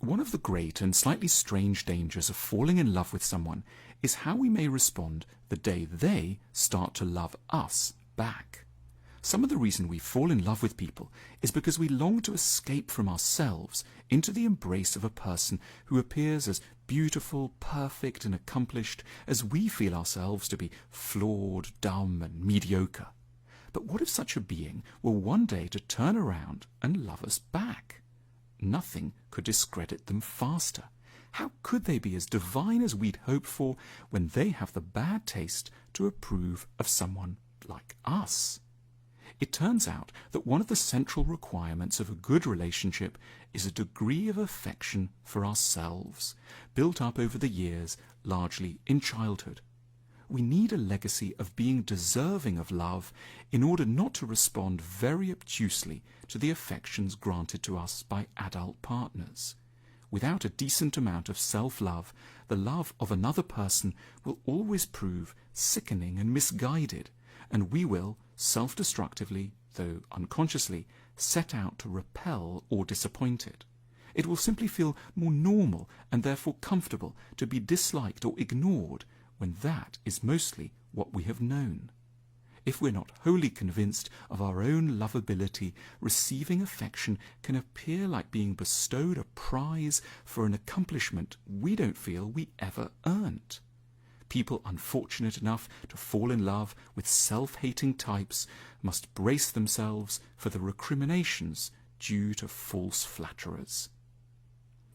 One of the great and slightly strange dangers of falling in love with someone is how we may respond the day they start to love us back. Some of the reason we fall in love with people is because we long to escape from ourselves into the embrace of a person who appears as beautiful, perfect, and accomplished as we feel ourselves to be flawed, dumb, and mediocre. But what if such a being were one day to turn around and love us back? Nothing could discredit them faster. How could they be as divine as we'd hoped for when they have the bad taste to approve of someone like us? It turns out that one of the central requirements of a good relationship is a degree of affection for ourselves, built up over the years, largely in childhood. We need a legacy of being deserving of love in order not to respond very obtusely to the affections granted to us by adult partners. Without a decent amount of self-love, the love of another person will always prove sickening and misguided, and we will, self-destructively, though unconsciously, set out to repel or disappoint it. It will simply feel more normal and therefore comfortable to be disliked or ignored when that is mostly what we have known. If we're not wholly convinced of our own lovability, receiving affection can appear like being bestowed a prize for an accomplishment we don't feel we ever earned. People unfortunate enough to fall in love with self-hating types must brace themselves for the recriminations due to false flatterers.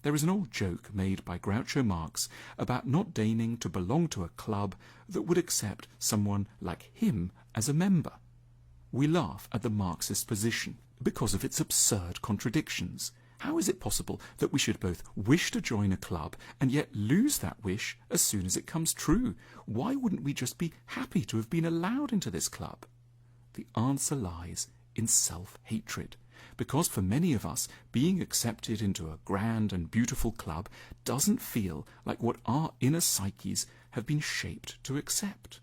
There is an old joke made by Groucho Marx about not deigning to belong to a club that would accept someone like him as a member. We laugh at the Marxist position because of its absurd contradictions. How is it possible that we should both wish to join a club and yet lose that wish as soon as it comes true? Why wouldn't we just be happy to have been allowed into this club? The answer lies in self-hatred, because for many of us, being accepted into a grand and beautiful club doesn't feel like what our inner psyches have been shaped to accept.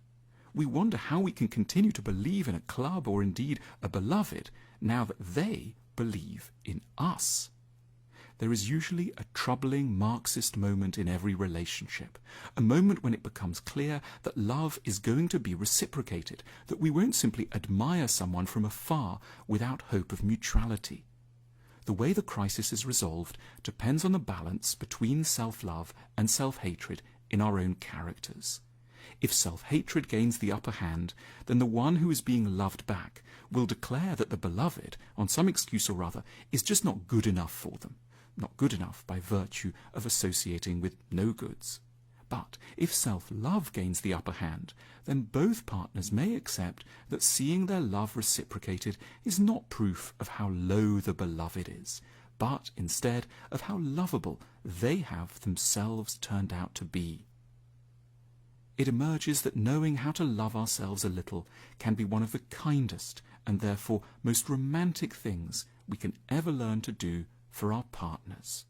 We wonder how we can continue to believe in a club or indeed a beloved now that they believe in us. There is usually a troubling Marxist moment in every relationship, a moment when it becomes clear that love is going to be reciprocated, that we won't simply admire someone from afar without hope of mutuality. The way the crisis is resolved depends on the balance between self-love and self-hatred in our own characters. If self-hatred gains the upper hand, then the one who is being loved back will declare that the beloved, on some excuse or other, is just not good enough for them. Not good enough by virtue of associating with no goods. But if self-love gains the upper hand, then both partners may accept that seeing their love reciprocated is not proof of how low the beloved is, but instead of how lovable they have themselves turned out to be. It emerges that knowing how to love ourselves a little can be one of the kindest and therefore most romantic things we can ever learn to do for our partners.